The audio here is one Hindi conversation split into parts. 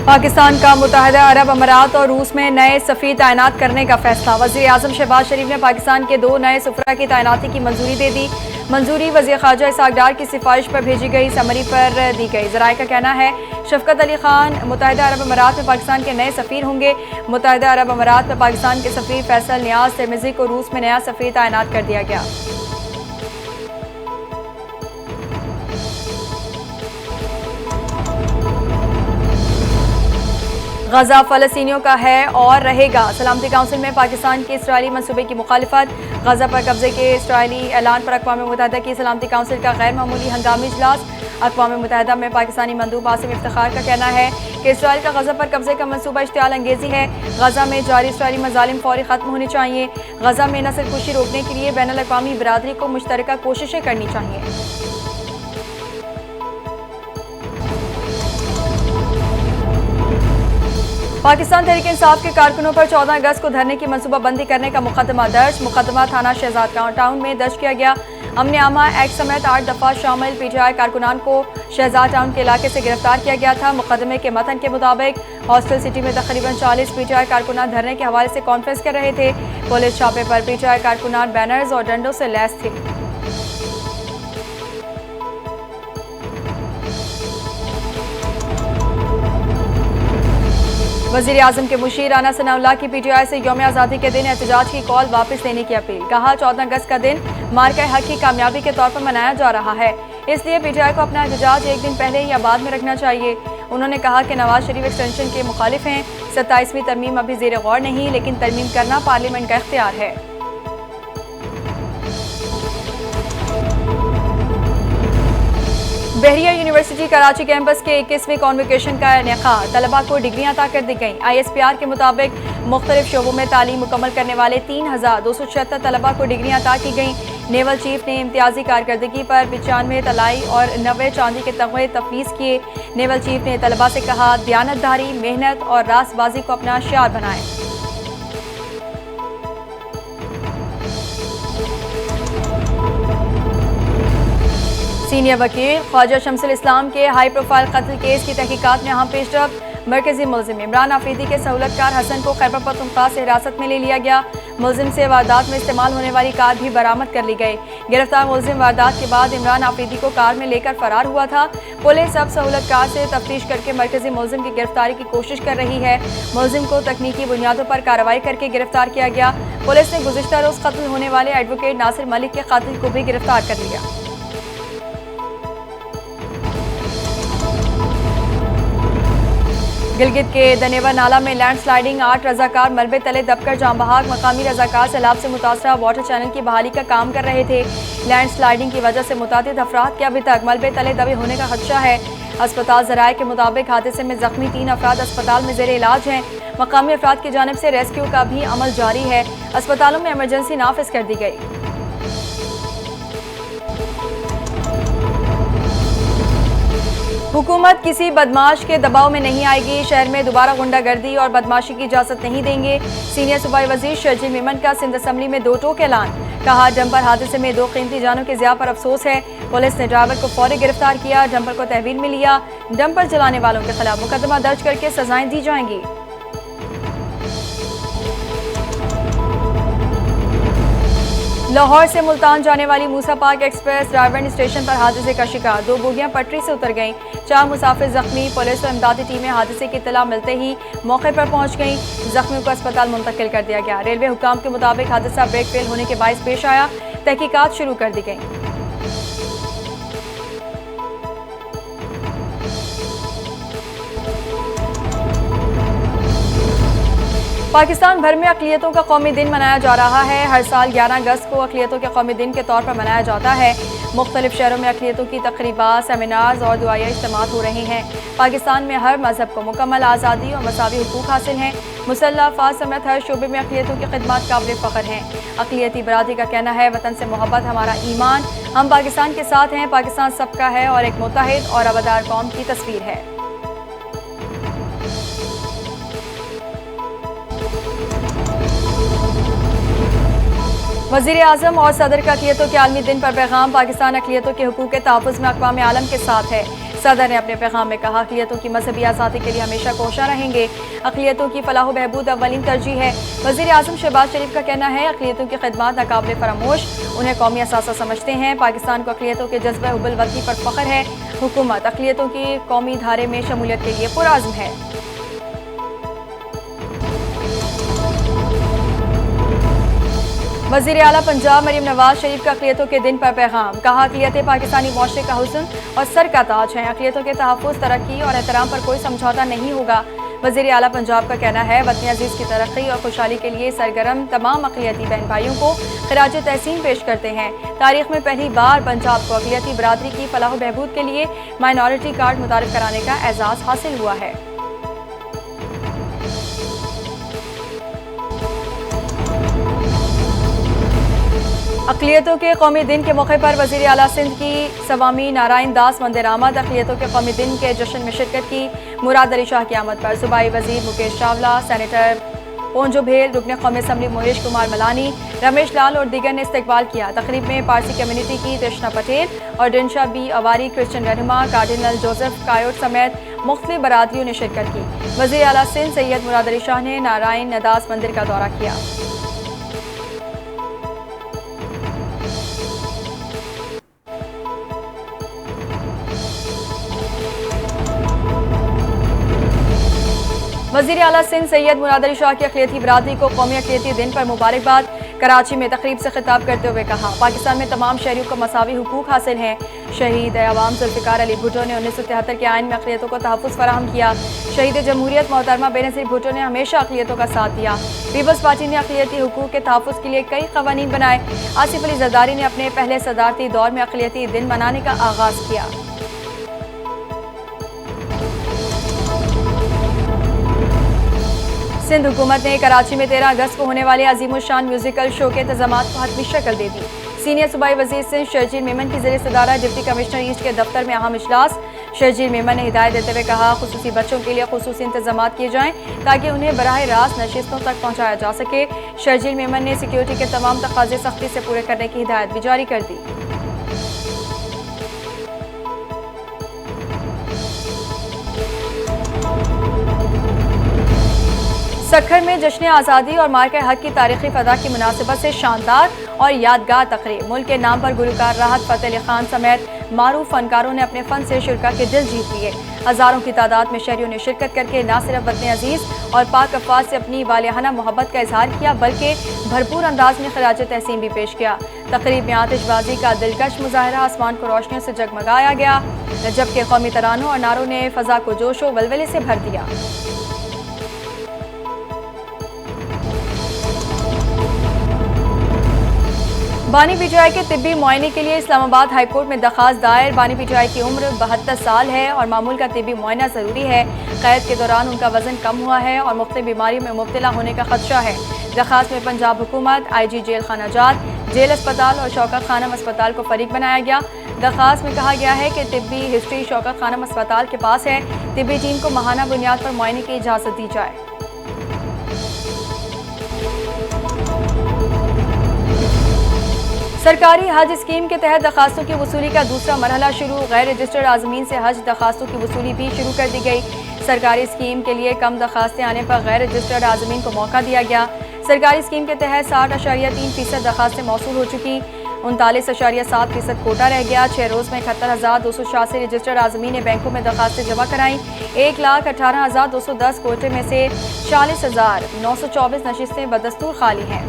पाकिस्तान का मुत्तहिदा अरब अमारात और रूस में नए सफ़ीर तैनात करने का फैसला। वज़ीर आज़म शहबाज शरीफ ने पाकिस्तान के 2 नए सफ़रा की तैनाती की मंजूरी दे दी। मंजूरी वज़ीर ख़ारजा इसहाक़ डार की सिफारिश पर भेजी गई समरी पर दी गई। ज़राए का कहना है शफ़क़त अली ख़ान मुत्तहिदा अरब अमारात में पाकिस्तान के नए सफ़ीर होंगे। मुत्तहिदा अरब अमारात में पाकिस्तान के सफ़ीर फैसल नियाज़ तिर्मिज़ी को रूस में नया सफ़ीर तैनात कर दिया गया। गजा फ़लस्तीनियों का है और रहेगा। सलामती काउंसिल में पाकिस्तान के इसराइली मंसूबे की मुखालिफत। गजा पर कब्जे के इसराइली ऐलान पर अक़वाम मुत्तहिदा की सलामती काउंसिल का गैर मामूली हंगामी इजलास। अक़वाम मुत्तहिदा में पाकिस्तानी मंदूब आसिम इफ्तिखार का कहना है कि इसराइल का गजा पर कब्जे का मंसूबा इश्तियाल अंगेज़ी है। गजा में जारी इसराइली मज़ालिम फौरी ख़त्म होने चाहिए। गजा में नस्लकुशी रोकने के लिए बैनुल अक़वामी बिरादरी को मुश्तरका कोशिशें करनी चाहिए। पाकिस्तान तहरीक इंसाफ के कारकुनों पर 14 अगस्त को धरने की मनसूबाबंदी करने का मुकदमा दर्ज। मुकदमा थाना शहजाद टाउन में दर्ज किया गया। अमन आमा एक्ट समेत 8 दफ़ा शामिल PTI कारकुनान को शहजाद टाउन के इलाके से गिरफ्तार किया गया था। मुकदमे के मतन के मुताबिक हॉस्टल सिटी में तकरीबन 40 PTI कारकुनान धरने के हवाले से कॉन्फ्रेंस कर रहे थे। पुलिस छापे पर PTI कारकुनान बैनर्स और डंडों से लैस थे। वज़ीर आज़म के मुशीर राना सनाउल्लाह की PTI से यौम आज़ादी के दिन एहतजाज की कॉल वापस लेने की अपील। कहा 14 अगस्त का दिन मार्का हक की कामयाबी के तौर पर मनाया जा रहा है, इसलिए PTI को अपना एहतजाज एक दिन पहले या बाद में रखना चाहिए। उन्होंने कहा कि नवाज शरीफ एक्सटेंशन के मुखालिफ हैं। 27वीं तरमीम अभी ज़ेर गौर नहीं, लेकिन तरमीम करना पार्लियामेंट का इख्तियार है। बहरिया यूनिवर्सिटी कराची कैंपस के 21वें कॉन्वोकेशन का इनेकाद। तलबा को डिग्रियां अता कर दी गईं। ISPR के मुताबिक मुख्तलिफ शोबों में तालीम मुकम्मल करने वाले 3276 तलबा को डिग्रियां अता की गईं। नेवल चीफ ने इम्तियाजी कारकर्दगी पर 95 तलाई और 90 चांदी के तगमे तफवीज़ किए। नेवल चीफ ने तलबा से कहा दयानतदारी, मेहनत और रासबाजी को अपना शियार बनाएं। सीनियर वकील ख्वाजा शमसुल इस्लाम के हाई प्रोफाइल कत्ल केस की तहकीकात में अहम पेशरफ। मरकजी मुलजिम इमरान आफरीदी के सहूलतकार हसन को खैबर पख्तूनख्वा से हिरासत में ले लिया गया। मुलजिम से वारदात में इस्तेमाल होने वाली कार भी बरामद कर ली गई। गिरफ्तार मुलजिम वारदात के बाद इमरान आफरीदी को कार में लेकर फरार हुआ था। पुलिस अब सहूलतकार से तफ्तीश करके मरकजी मुलजिम की गिरफ्तारी की कोशिश कर रही है। मुलजिम को तकनीकी बुनियादों पर कार्रवाई करके गिरफ्तार किया गया। पुलिस ने गुज़िश्ता रोज कत्ल होने वाले एडवोकेट नासिर मलिक के कातिल को भी गिरफ्तार कर लिया। गिलगित के दनेवा नाला में लैंडस्लाइडिंग, 8 रजाकार मलबे तले दबकर जाम बहाक। मकामी रजाकार सैलाब से मुतासरा वाटर चैनल की बहाली का काम कर रहे थे। लैंडस्लाइडिंग की वजह से मुतादिद अफराद के अभी तक मलबे तले दबे होने का खदशा है। अस्पताल ज़राए के मुताबिक हादसे में जख्मी 3 अफराद अस्पताल में ज़ेरे इलाज हैं। मकामी अफराद की जानिब से रेस्क्यू का भी अमल जारी है। अस्पतालों में इमरजेंसी नाफिज कर दी गई। हुकूमत किसी बदमाश के दबाव में नहीं आएगी। शहर में दोबारा गुंडागर्दी और बदमाशी की इजाजत नहीं देंगे। सीनियर सूबाई वजीर शर्जील मेमन का सिंध असम्बली में 2 टोक ऐलान। कहा डंपर हादसे में 2 कीमती जानों के ज़िया पर अफसोस है। पुलिस ने ड्राइवर को फौरी गिरफ्तार किया, डंपर को तहवील में लिया। डंपर चलाने वालों के खिलाफ मुकदमा दर्ज करके सजाएं दी जाएंगी। लाहौर से मुल्तान जाने वाली मूसा पार्क एक्सप्रेस रायबंद स्टेशन पर हादसे का शिकार। 2 बोगियां पटरी से उतर गईं। 4 मुसाफिर जख्मी। पुलिस और इमदादी टीमें हादसे की इत्तला मिलते ही मौके पर पहुंच गईं। जख्मियों को अस्पताल मुंतकिल कर दिया गया। रेलवे हुकाम के मुताबिक हादसा ब्रेक फेल होने के बायस पेश आया। तहकीकात शुरू कर दी गई। पाकिस्तान भर में अक़लियतों का कौमी दिन मनाया जा रहा है। हर साल 11 अगस्त को अक़लियतों के कौमी दिन के तौर पर मनाया जाता है। मुख्तलिफ शहरों में अक़लियतों की तक़रीबात, सेमिनार्स और दुआया इज्तिमात हो रहे हैं। पाकिस्तान में हर मजहब को मुकम्मल आज़ादी और मसावी हुकूक हासिल हैं। मुसल्लह अफ़वाज समेत हर शोबे में अक़लियतों की खिदमत काबिल फ़ख्र हैं। अक़लियती बरादरी का कहना है वतन से मोहब्बत हमारा ईमान। हम पाकिस्तान के साथ हैं। पाकिस्तान सबका है और एक मुत्तहिद और अवदार कौम की तस्वीर है। वज़ीर आज़म और सदर का अक़लियतों के आलमी दिन पर पैगाम। पाकिस्तान अक़लियतों के हुकूक़ के तहफ़्फ़ुज़ में अक़वाम आलम के साथ है। सदर ने अपने पैगाम में कहा, अक़लियतों की मजहबी आज़ादी के लिए हमेशा कोशा रहेंगे। अक़लियतों की फलाह व बहबूद अव्वलीन तरजीह है। वज़ीर आज़म शहबाज शरीफ का कहना है, अक़लियतों की खिदमत नाकाबिल फरामोश, उन्हें कौमी असासा समझते हैं। पाकिस्तान को अक़लियतों के जज्बे हुब्बुल वतनी पर फ़ख्र है। हुकूमत अक़लियतों की कौमी धारे में शमूलियत के लिए पुरअज़्म है। वज़ीर आला पंजाब मरीम नवाज शरीफ का अक़लियतों के दिन पर पैगाम, कहा, अक़लियतें पाकिस्तानी मुआशरे का हुस्न और सर का ताज हैं। अक़लियतों के तहफ़्फ़ुज़, तरक्की और एहतराम पर कोई समझौता नहीं होगा। वज़ीर आला पंजाब का कहना है, वतन अज़ीज़ की तरक्की और खुशहाली के लिए सरगर्म तमाम अक़लियती बहन भाइयों को ख़िराज तहसीन पेश करते हैं। तारीख़ में पहली बार पंजाब को अक़लियती बरादरी की फलाह बहबूद के लिए माइनॉरिटी कार्ड मुतारिफ़ कराने का एज़ाज़ हासिल हुआ है। अक़लियतों के कौमी दिन के मौके पर वज़ीर आला सिंध की सवामी नारायण दास मंदिर आमद। अक़लियतों के कौमी दिन के जश्न में शिरकत की। मुराद अली शाह की आमद पर सूबाई वज़ीर मुकेश चावला, सैनेटर पोंजो भेल, रुकन कौमी असम्बली मोहिश कुमार मलानी, रमेश लाल और दीगर ने इस्तकबाल किया। तकरीब में पारसी कम्यूनिटी की तृष्णा पटेल और डिनशा बी अवारी, क्रिश्चियन रहनुमा कार्डिनल जोसेफ कायोट समेत मुख्तलिफ बरादरियों ने शिरकत की। वज़ीर आला सिंध सैयद मुराद अली शाह ने नारायण दास मंदिर का दौरा किया। वज़ीर आला सिंध सैयद मुराद अली शाह की अक़लियती बरादरी को कौमी अक़लियती दिन पर मुबारकबाद। कराची में तकरीब से खिताब करते हुए कहा, पाकिस्तान में तमाम शहरियों को मसावी हुकूक हासिल हैं। शहीद अवाम ज़ुल्फ़िकार अली भुट्टो ने 1973 के आइन में अक़लियतों को तहफ़्फ़ुज़ फराहम किया। शहीद जमहूरियत मोहतरमा बेनज़ीर भुट्टो ने हमेशा अक़लियतों का साथ दिया। पीपल्स पार्टी ने अक़लियती हुकूक के तहफ़्फ़ुज़ के लिए कई क़वानीन बनाए। आसिफ अली ज़रदारी ने अपने पहले सदारती दौर में अक़लियती दिन मनाने का आगाज़ किया। सिंध हुकूमत ने कराची में 13 अगस्त को होने वाले अजीमुशान म्यूजिकल शो के इंतजामात को हतमी शक्ल दे दी। सीनियर सूबाई वज़ीर सिंध शर्जील मेमन की ज़रिए सदारत डिप्टी कमिश्नर ईस्ट के दफ्तर में अहम इजलास। शर्जील मेमन ने हिदायत देते हुए कहा, खुसूसी बच्चों के लिए खुसूसी इंतजामात किए जाएँ ताकि उन्हें बराह रास्त नशिस्तों तक पहुँचाया जा सके। शर्जील मेमन ने सिक्योरिटी के तमाम तकाज़े सख्ती से पूरे करने की हिदायत भी जारी कर दी। सक्खर में जश्न आज़ादी और मार्के हक की तारीखी फदा की मुनासिबत से शानदार और यादगार तकरीब। मुल्क के नाम पर गुलकार राहत फ़तेह अली खान समेत मारूफ फनकारों ने अपने फ़न से शुरा के दिल जीत लिए। हज़ारों की तादाद में शहरियों ने शिरकत करके न सिर्फ वतन अजीज़ और पाक अफ़वाज से अपनी वालिहाना मोहब्बत का इजहार किया, बल्कि भरपूर अंदाज में ख़िराज तहसीन भी पेश किया। तकरीब में आतिशबाजी का दिलकश मुजाहरा आसमान को रोशनियों से जगमगाया गया, जबकि कौमी तरानों और नारों ने फ़ज़ा को जोश व वलवले से भर दिया। बानी पीटीआई के तिब्बी मुआयने के लिए इस्लामाबाद हाईकोर्ट में दरख्वास्त दायर। बानी पीटीआई की उम्र 72 साल है और मामूल का तिब्बी मुआयना ज़रूरी है। कैद के दौरान उनका वजन कम हुआ है और मुख्तलिफ बीमारियों में मुब्तला होने का खदशा है। दरख्वास्त में पंजाब हुकूमत, IG जेल खाना जात, जेल अस्पताल और शौकत खानम अस्पताल को फरीक बनाया गया। दरख्वास्त में कहा गया है कि तिब्बी हिस्ट्री शौकत खानम अस्पताल के पास है। तिब्बी टीम को माहाना बुनियाद पर मुआयने की इजाज़त दी जाए। सरकारी हज स्कीम के तहत दरखास्तों की वसूली का दूसरा मरहला शुरू। गैर रजिस्टर्ड आज़मीन से हज दरखास्तों की वसूली भी शुरू कर दी गई। सरकारी स्कीम के लिए कम दरखास्तें आने पर गैर रजिस्टर्ड आज़मीन को मौका दिया गया। सरकारी स्कीम के तहत 60.3% दरखास्तें मौसूल हो चुकी। 39.7% कोटा रह गया। 6 रोज़ में 71,286 रजिस्टर्ड आज़मीन ने बैंकों में दरखास्तें जमा कराई। 1,18,210 कोटे में से 40,924 नशिस्तें बदस्तूर खाली हैं।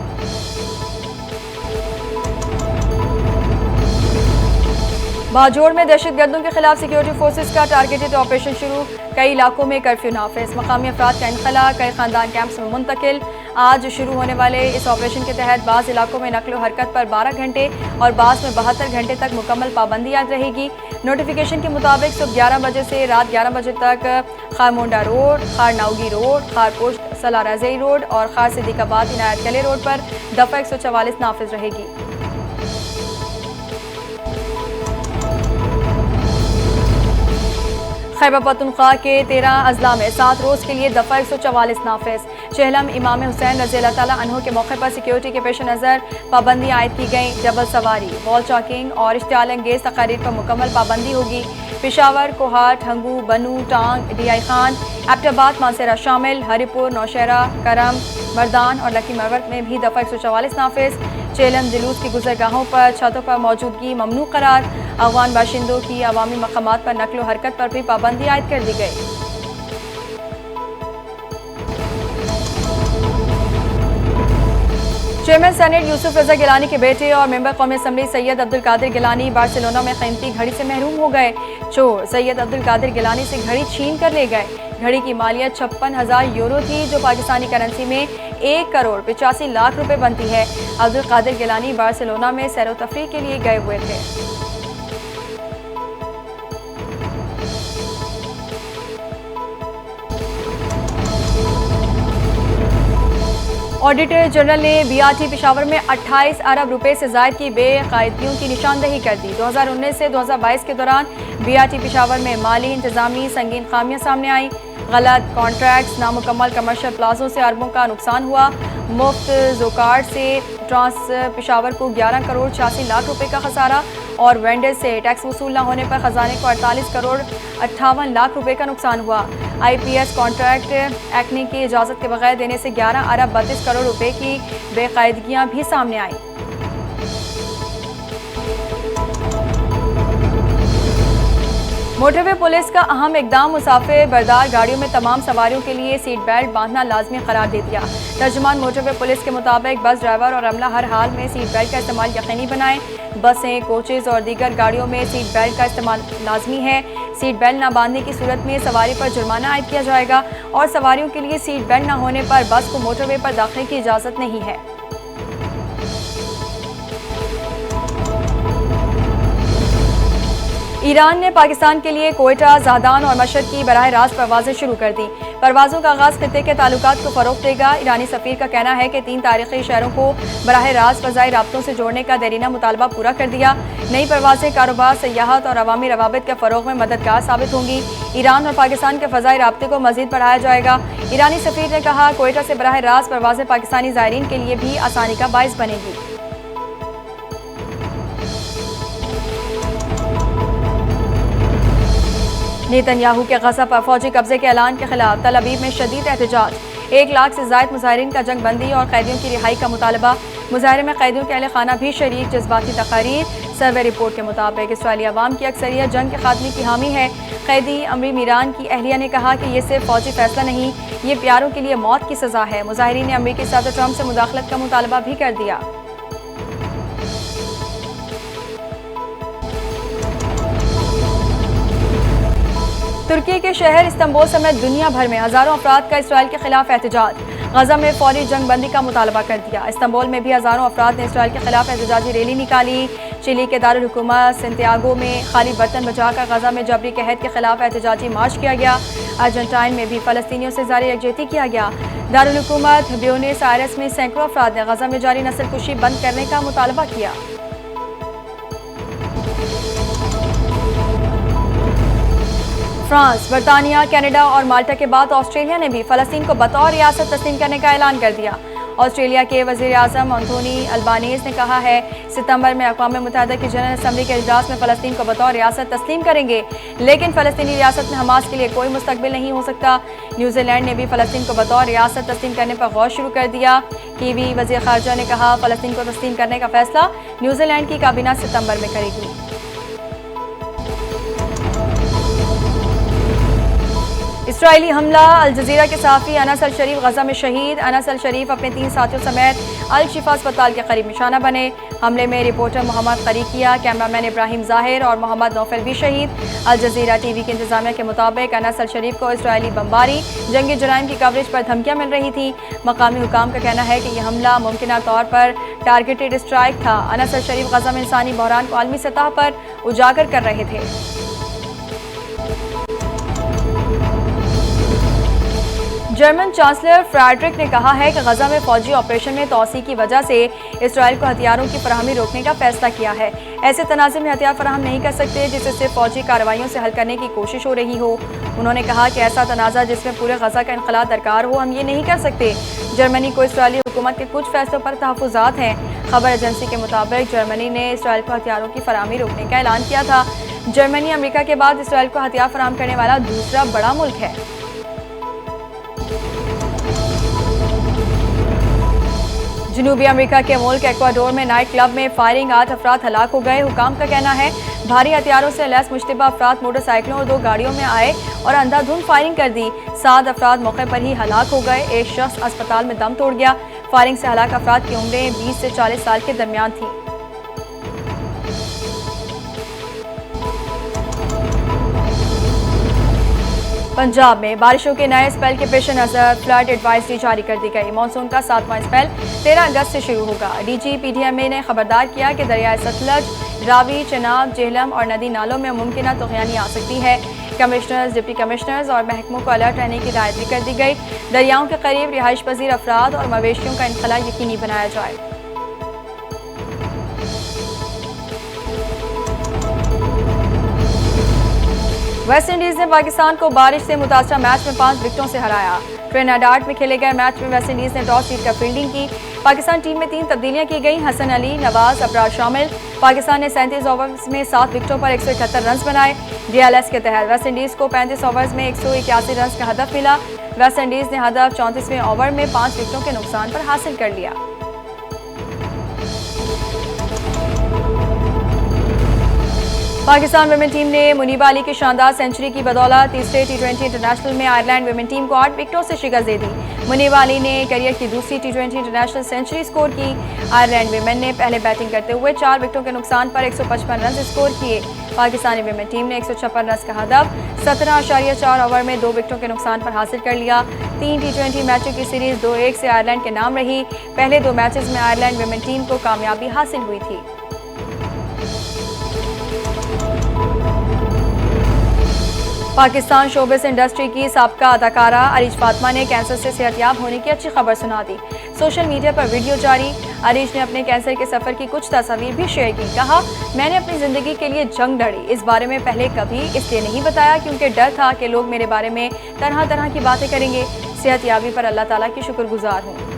बाजोड़ में दहशतगर्दों के खिलाफ सिक्योरिटी फोर्सेज का टारगेटेड ऑपरेशन शुरू। कई इलाकों में कर्फ्यू नाफिज। मकामी अफराद का इनखला, कई खानदान कैंप्स में मुंतकिल। आज शुरू होने वाले इस ऑपरेशन के तहत बाज़ इलाकों में नकलो हरकत पर 12 घंटे और बाज़ में 72 घंटे तक मुकम्मल पाबंदी याद रहेगी। नोटिफिकेशन के मुताबिक सुबह 11 बजे से रात 11 बजे तक खारमुंडा रोड, खार नाउगी रोड, खार पोस्ट सलाराजई रोड और खार सिद्दीकाबाद इनायत कले रोड पर दफ़ा 144 नाफिज रहेगी। खैबर पख्तूनख्वा के 13 अजला में 7 रोज़ के लिए दफ़ा 144 नाफिज। चहलम इमाम हुसैन रज़ी अल्लाह तआला अन्हु के मौके पर सिक्योरिटी के पेश नज़र पाबंदी आयद की गई। डबल सवारी, वॉल चॉकिंग और इश्तियाल अंगेज़ तकारीर पर मुकम्मल पाबंदी होगी। पेशावर, कोहाट, हंगू, बनू, टांग, DI खान, एबटाबाद, मानसेरा शामिल, हरिपुर, नौशहरा, करम, मर्दान और लकी मरवत में भी दफ़ा 144 नाफिज। चेलम जुलूस की गुजरगाहों पर छतों पर मौजूदगी ममनू करार। अफगान बाशिंदों की अवामी मकामात पर नकलो हरकत पर भी पाबंदी आयद कर दी गई। चेयरमैन सेनेट यूसुफ रजा गिलानी के बेटे और मेंबर कौमी असम्बली सैयद अब्दुल कादिर गिलानी बार्सिलोना में कीमती घड़ी से महरूम हो गए। चोर सैयद अब्दुल कादिर गिलानी से घड़ी छीन कर ले गए। घड़ी की मालियत 56,000 यूरो थी, जो पाकिस्तानी करेंसी में 1 करोड़ 85 लाख रुपए बनती है। अब्दुल कादिर गिलानी बार्सिलोना में सैर तफरीह के लिए गए हुए थे। ऑडिटर जनरल ने BRT पेशावर में 28 अरब रुपए से ज़ायद की बेकायदगियों की निशानदेही कर दी। 2019 से 2022 के दौरान BRT पेशावर में माली इंतजामी संगीन खामियां सामने आई। गलत कॉन्ट्रैक्ट्स, नामुकम्मल कमर्शियल प्लाजों से अरबों का नुकसान हुआ। मुफ्त जोकार्ड से ट्रांस पेशावर को 11 करोड़ 86 लाख रुपए का खसारा और वेंडर से टैक्स वसूल न होने पर खजाने को 48 करोड़ 58 लाख रुपए का नुकसान हुआ। IPS कॉन्ट्रैक्ट एक्ने की इजाज़त के बगैर देने से 11 अरब 32 करोड़ रुपए की बेकायदगियां भी सामने आई। मोटरवे पुलिस का अहम इकदाम, मुसाफिर बरदार गाड़ियों में तमाम सवारियों के लिए सीट बेल्ट बांधना लाजमी करार दे दिया। तर्जुमान मोटरवे पुलिस के मुताबिक बस ड्राइवर और अमला हर हाल में सीट बेल्ट का इस्तेमाल यकीनी बनाएं। बसें, कोचेज और दीगर गाड़ियों में सीट बेल्ट का इस्तेमाल लाजमी है। सीट बेल्ट न बांधने की सूरत में सवारी पर जुर्माना आयद किया जाएगा और सवारियों के लिए सीट बेल्ट न होने पर बस को मोटरवे पर दाखिले की इजाज़त नहीं है। ईरान ने पाकिस्तान के लिए कोयटा, ज़ाहदान और मशहद की बराह रास्त परवाज़ें शुरू कर दी। परवाज़ों का आगाज़ खित्ते के ताल्लुकात को फ़रोग़ देगा। ईरानी सफ़ीर का कहना है कि 3 तारीख़ी शहरों को बराह रास्त फ़ज़ाई राब्तों से जोड़ने का देरीना मुतालबा पूरा कर दिया। नई परवाज़ें कारोबार, सयाहत और अवामी रवाबित के फ़रोग़ में मददगार साबित होंगी। ईरान और पाकिस्तान के फ़ज़ाई राब्ते को मज़ीद बढ़ाया जाएगा। ईरानी सफ़ीर ने कहा, कोयटा से बराह रास्त परवाज़ें पाकिस्तानी ज़ायरीन के लिए भी आसानी का बाइस बनेगी। नेतन्याहू के गज़ा पर फौजी कब्जे के ऐलान के खिलाफ तल अवीव में शदीद एहतजाज। 1 लाख से ज़ायद मुजाहिरीन का जंग बंदी और कैदियों की रिहाई का मुतालबा। मुजाहरे में कैदियों के अहले खाना भी शरीक। जज्बाती तकारीर। सर्वे रिपोर्ट के मुताबिक इसराइली अवाम की अक्सरियत जंग के खात्मे की हामी है। कैदी अमरी मीरान की अहलिया ने कहा कि ये सिर्फ फौजी फैसला नहीं, ये प्यारों के लिए मौत की सज़ा है। मुजाहिरीन ने अमरीकी सदर ट्रंप से मुदाखलत का मुतालबा भी कर दिया। तुर्की के शहर इस्तांबुल समेत दुनिया भर में हज़ारों अफराद का इसराइल के खिलाफ एहतजाज। गज़ा में फौरी जंग बंदी का मुतालबा कर दिया। इस्तांबुल में भी हज़ारों अफराद ने इसराइल के खिलाफ एहतजाजी रैली निकाली। चिली के दारुल हुकूमत सेंटियागो में खाली बर्तन बचाकर गज़ा में जबरी कहत के खिलाफ एहतजाजी मार्च किया गया। अर्जेंटाइन में भी फ़लस्तीनियों से जारी यकजहती किया गया। दारुल हुकूमत ब्यूनस आयर्स में सैकड़ों अफराद ने गज़ा में जारी नस्लकुशी बंद करने का मुतालबा किया। फ्रांस, बरतानिया, कनाडा और माल्टा के बाद ऑस्ट्रेलिया ने भी फ़लस्तीन को बतौर रियासत तस्लीम करने का ऐलान कर दिया। ऑस्ट्रेलिया के वज़ीर आज़म एंथोनी अल्बानीज़ ने कहा है, सितंबर में अक़वाम मुत्तहिदा की जनरल असम्बली के इजलास में फ़लस्तीन को बतौर रियासत तस्लीम करेंगे, लेकिन फ़लस्तीनी रियासत में हमास के लिए कोई मुस्तक़बिल नहीं हो सकता। न्यूजीलैंड ने भी फ़लस्तीन को बतौर रियासत तस्लीम करने पर गौर शुरू कर दिया। कीवी वज़ीर ख़ारजा ने कहा, फ़लस्तीन को तस्लीम करने का फ़ैसला न्यूजीलैंड की काबीना सितंबर में करेगी। इसराइली हमला, अल जज़ीरा के सहाफ़ी अनस अल शरीफ गज़ा में शहीद। अनस अल शरीफ अपने 3 साथियों समेत अल शिफा अस्पताल के करीब निशाना बने। हमले में रिपोर्टर मोहम्मद क़रीकिया, कैमरामैन इब्राहिम ज़ाहिर और मोहम्मद नौफल भी शहीद। अल जज़ीरा TV की इंतज़ामिया के मुताबिक अनस अल शरीफ को इसराइली बमबारी, जंगी जराइम की कवरेज पर धमकियाँ मिल रही थी। मकामी हुकाम का कहना है कि यह हमला मुमकिन तौर पर टारगेटेड स्ट्राइक था। अनस अल शरीफ गज़ा में इंसानी बहरान को आलमी सतह पर उजागर कर रहे थे। जर्मन चांसलर फ्रेडरिक ने कहा है कि गजा में फौजी ऑपरेशन में तोसी की वजह से इसराइल को हथियारों की फराहमी रोकने का फैसला किया है। ऐसे तनाज़े में हथियार फराहम नहीं कर सकते जिसे सिर्फ फौजी कार्रवाइयों से हल करने की कोशिश हो रही हो। उन्होंने कहा कि ऐसा तनाज़ा जिसमें पूरे गजा का इनक़लाब दरकार हो, हम ये नहीं कर सकते। जर्मनी को इसराइली हुकूमत के कुछ फैसलों पर तहफ़्फ़ुज़ात हैं। खबर एजेंसी के मुताबिक जर्मनी ने इसराइल को हथियारों की फराहमी रोकने का ऐलान किया था। जर्मनी अमेरिका के बाद इसराइल को हथियार फराहम करने वाला दूसरा बड़ा मुल्क है। जनूबी अमेरिका के मुल्क एक्वाडोर में नाइट क्लब में फायरिंग 8 अफराद हलाक हो गए। हुकाम का कहना है भारी हथियारों से लैस मुश्तबा अफराद मोटरसाइकिलों और 2 गाड़ियों में आए और अंधाधुंध फायरिंग कर दी। 7 अफराद मौके पर ही हलाक हो गए। एक शख्स अस्पताल में दम तोड़ गया। फायरिंग से हलाक अफराद की उम्रें 20 से 40 साल के दरमियान थी। पंजाब में बारिशों के नए स्पेल के पेश नजर फ्लड एडवाइजरी जारी कर दी गई। मानसून का 7वां स्पेल 13 अगस्त से शुरू होगा। डीजी पीडीएमए ने खबरदार किया कि दरियाए सतलज, रावी, चनाब, जेहलम और नदी नालों में मुमकिन तूफानी आ सकती है। कमिश्नर्स, डिप्टी कमिश्नर्स और महकमों को अलर्ट रहने की हिदायत भी कर दी गई। दरियाओं के करीब रिहाइश पजीर अफराद और मवेशियों का इनखला यकीनी बनाया जाए। वेस्ट इंडीज ने पाकिस्तान को बारिश से मुतासरा मैच में 5 विकेटों से हराया। ट्रिनिडाद में खेले गए मैच में वेस्ट इंडीज ने टॉस जीतकर फील्डिंग की। पाकिस्तान टीम में 3 तब्दीलियां की गई। हसन अली, नवाज, अबरार शामिल। पाकिस्तान ने 37 ओवर्स में 7 विकेटों पर 171 रन बनाए। डीएलएस के तहत वेस्ट इंडीज को 35 ओवर्स में 181 रन का हदफ मिला। वेस्ट इंडीज ने हदफ 34वें ओवर में 5 विकेटों के नुकसान पर हासिल कर लिया। पाकिस्तान वुमेन टीम ने मुनीबा अली की शानदार सेंचुरी की बदौलत तीसरे टी20 इंटरनेशनल में आयरलैंड वुमेन टीम को 8 विकेटों से शिकस्त दे दी। मुनीबा अली ने करियर की दूसरी टी20 इंटरनेशनल सेंचुरी स्कोर की। आयरलैंड वुमेन ने पहले बैटिंग करते हुए 4 विकेटों के नुकसान पर 155 रन स्कोर किए। पाकिस्तानी वुमेन टीम ने 156 रन का हदफ 17.4 ओवर में 2 विकेटों के नुकसान पर हासिल कर लिया। 3 टी20 मैचों की सीरीज 2-1 से आयरलैंड के नाम रही। पहले 2 मैचेस में आयरलैंड वुमेन टीम को कामयाबी हासिल हुई थी। पाकिस्तान शोबिस इंडस्ट्री की साबका अदाकारा अरीज फातिमा ने कैंसर से सेहतयाब होने की अच्छी खबर सुना दी। सोशल मीडिया पर वीडियो जारी। अरीज ने अपने कैंसर के सफर की कुछ तस्वीर भी शेयर की। कहा, मैंने अपनी जिंदगी के लिए जंग लड़ी। इस बारे में पहले कभी इसलिए नहीं बताया क्योंकि डर था कि लोग मेरे बारे में तरह तरह की बातें करेंगे। सेहतयाबी पर अल्लाह ताला की शुक्रगुजार हूँ।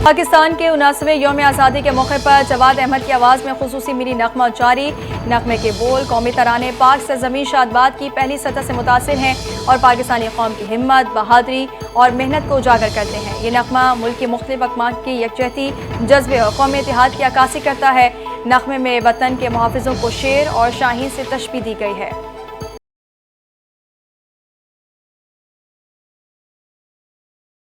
पाकिस्तान के 79वें यौम आज़ादी के मौके पर जवाद अहमद की आवाज़ में खुसूसी मिनी नगमा जारी। नगमे के बोल कौमी तराने पाक सरज़मीं शादबाद की पहली सतह से मुतासिर हैं और पाकिस्तानी कौम की हिम्मत, बहादुरी और मेहनत को उजागर करते हैं। ये नगमा मुल्क की मुख्तलिफ अक़वाम की यकजहती, जज्बे और कौमी इत्तेहाद की अक्कासी करता है। नगमे में वतन के मुहाफ़िज़ों को शेर और शाहीन से तशबीह दी गई है।